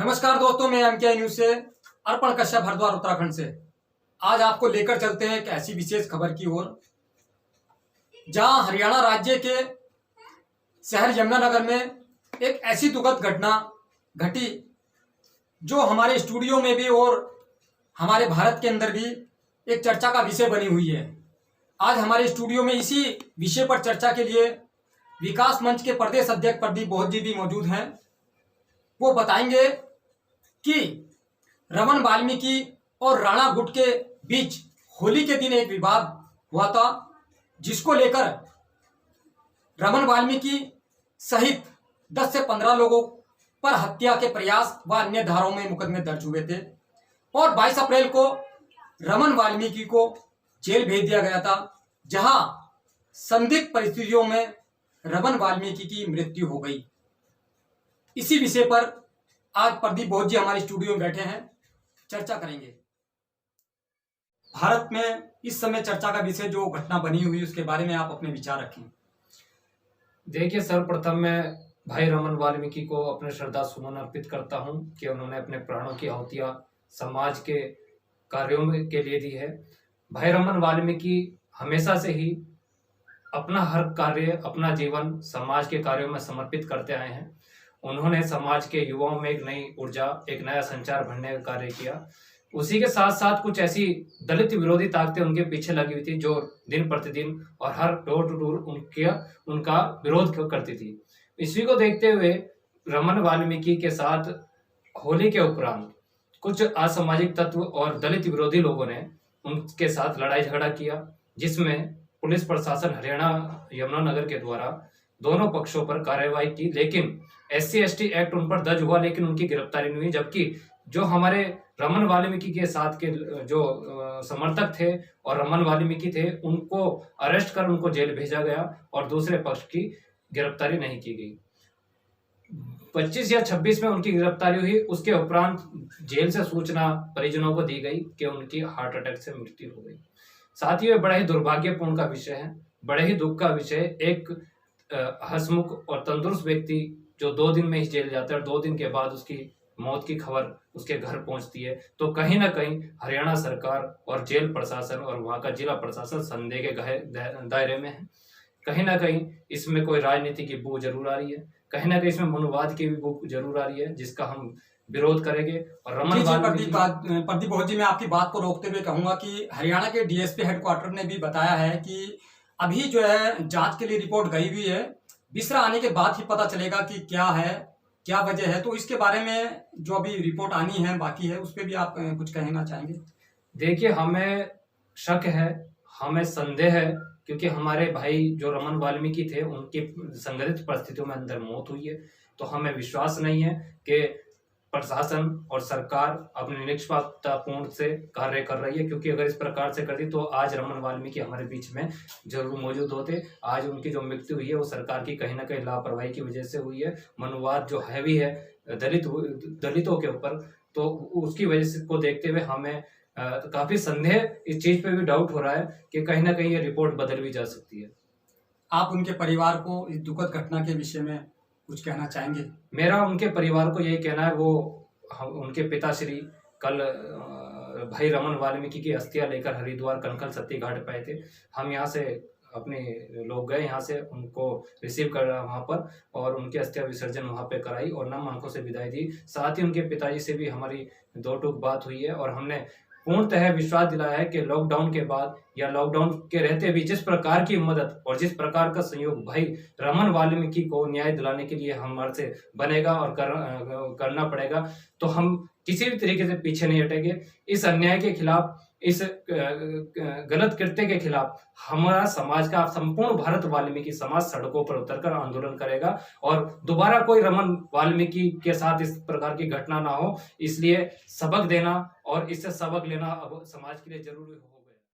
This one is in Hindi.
नमस्कार दोस्तों, मैं एमके न्यूज से अर्पण कश्यप हरिद्वार उत्तराखंड से। आज आपको लेकर चलते हैं एक ऐसी विशेष खबर की ओर जहां हरियाणा राज्य के शहर यमुनानगर में एक ऐसी दुखद घटना घटी जो हमारे स्टूडियो में भी और हमारे भारत के अंदर भी एक चर्चा का विषय बनी हुई है। आज हमारे स्टूडियो में इसी विषय पर चर्चा के लिए विकास मंच के प्रदेश अध्यक्ष प्रदीप बहुत जी भी मौजूद हैं। वो बताएंगे कि रमन वाल्मीकि और राणा गुट के बीच होली के दिन एक विवाद हुआ था, जिसको लेकर रमन वाल्मीकि सहित 10 से 15 लोगों पर हत्या के प्रयास व अन्य धाराओं में मुकदमे दर्ज हुए थे और 22 अप्रैल को रमन वाल्मीकि को जेल भेज दिया गया था, जहां संदिग्ध परिस्थितियों में रमन वाल्मीकि की मृत्यु हो गई। इसी विषय पर आज प्रदीप बहुत जी हमारे स्टूडियो में बैठे हैं, चर्चा करेंगे। भारत में इस समय चर्चा का विषय जो घटना बनी हुई उसके बारे में आप अपने विचार रखें। देखिए, सर्वप्रथम मैं भाई रमन वाल्मीकि को अपने श्रद्धा सुमन अर्पित करता हूं कि उन्होंने अपने प्राणों की आहुतियां समाज के कार्यों के लिए दी है। भाई रमन वाल्मीकि हमेशा से ही अपना हर कार्य, अपना जीवन समाज के कार्यों में समर्पित करते आए हैं। उन्होंने समाज के युवाओं में एक नई ऊर्जा, एक नया संचार भरने का कार्य किया। उसी के साथ साथ कुछ ऐसी दलित विरोधी ताकतें उनके पीछे लगी हुई थी जो दिन प्रतिदिन और हर डोर टू डोर उनका विरोध करती थी। इसी को देखते हुए रमन वाल्मीकि के साथ होली के उपरांत कुछ असामाजिक तत्व और दलित विरोधी लोगों ने उनके साथ लड़ाई झगड़ा किया, जिसमें पुलिस प्रशासन हरियाणा यमुनानगर के द्वारा दोनों पक्षों पर कार्रवाई की, लेकिन SC/ST एक्ट उन पर दर्ज हुआ, लेकिन उनकी गिरफ्तारी नहीं हुई। जबकि जो हमारे रमन वाल्मीकि के साथ के जो समर्थक थे और रमन वाल्मीकि थे, उनको अरेस्ट कर उनको जेल भेजा गया और दूसरे पक्ष की गिरफ्तारी नहीं की गई। 25 या 26 में उनकी गिरफ्तारी हुई। उसके उपरांत जेल से सूचना परिजनों को दी गई कि उनकी हार्ट अटैक से मृत्यु हो गई। साथ ही बड़ा ही दुर्भाग्यपूर्ण का विषय है, बड़े ही दुख का विषय। एक हंसमुख और तंदुरुस्त व्यक्ति जो 2 दिन में ही जेल जाता है और 2 दिन के बाद उसकी मौत की खबर उसके घर पहुंचती है, तो कहीं ना कहीं हरियाणा सरकार और जेल प्रशासन और वहां का जिला प्रशासन संदेह के दायरे में है। कहीं ना कहीं इसमें कोई राजनीति की बू जरूर आ रही है, कहीं ना कहीं इसमें मनुवाद की भी बू जरूर आ रही है, जिसका हम विरोध करेंगे। और रमन प्रदीप बहुत जी, मैं आपकी बात को रोकते हुए कहूंगा कि हरियाणा के DSP हेडक्वार्टर ने भी बताया है कि अभी जो है जांच के लिए रिपोर्ट गई हुई है, बिसरा आने के बाद ही पता चलेगा कि क्या है, क्या वजह है। तो इसके बारे में जो अभी रिपोर्ट आनी है बाकी है, उस पर भी आप कुछ कहना चाहेंगे? देखिए, हमें शक है, हमें संदेह है, क्योंकि हमारे भाई जो रमन वाल्मीकि थे उनकी संगठित परिस्थितियों में अंदर मौत हुई है। तो हमें विश्वास नहीं है कि प्रशासन और सरकार अपने निष्पक्षतापूर्ण से कार्य कर रही है, क्योंकि अगर इस प्रकार से करती तो आज रमन वाल्मीकि हमारे बीच में जरूर मौजूद होते। आज उनकी जो मृत्यु हुई है वो सरकार की कहीं ना कहीं लापरवाही की वजह से हुई है। मनुवाद जो हैवी है दलितों के ऊपर, तो उसकी वजह से को देखते हुए हमें काफी संदेह, इस चीज पे भी डाउट हो रहा है कि कहीं ना कहीं ये रिपोर्ट बदल भी जा सकती है। आप उनके परिवार को इस दुखद घटना के विषय में कुछ कहना चाहेंगे? मेरा उनके परिवार को यही कहना है, उनके पिताश्री कल भाई रमन वाल्मीकि की अस्थियां लेकर हरिद्वार कनखल सत्ती घाट पे आए थे। हम यहाँ से अपने लोग गए, यहाँ से उनको रिसीव कर वहाँ पर और उनकी अस्थियां विसर्जन वहाँ पे कराई और नम आंखों से विदाई दी। साथ ही उनके पिताजी से भी हमारी 2 टूक बात हुई है और हमने पूर्णतः विश्वास दिलाया है कि लॉकडाउन के बाद या लॉकडाउन के रहते भी जिस प्रकार की मदद और जिस प्रकार का सहयोग भाई रमन वाल्मीकि को न्याय दिलाने के लिए हमारे से बनेगा और करना पड़ेगा, तो हम किसी भी तरीके से पीछे नहीं हटेंगे। इस अन्याय के खिलाफ, इस गलत कृत्य के खिलाफ हमारा समाज का संपूर्ण भारत वाल्मीकि समाज सड़कों पर उतरकर आंदोलन करेगा और दोबारा कोई रमन वाल्मीकि के साथ इस प्रकार की घटना ना हो, इसलिए सबक देना और इससे सबक लेना अब समाज के लिए जरूरी हो।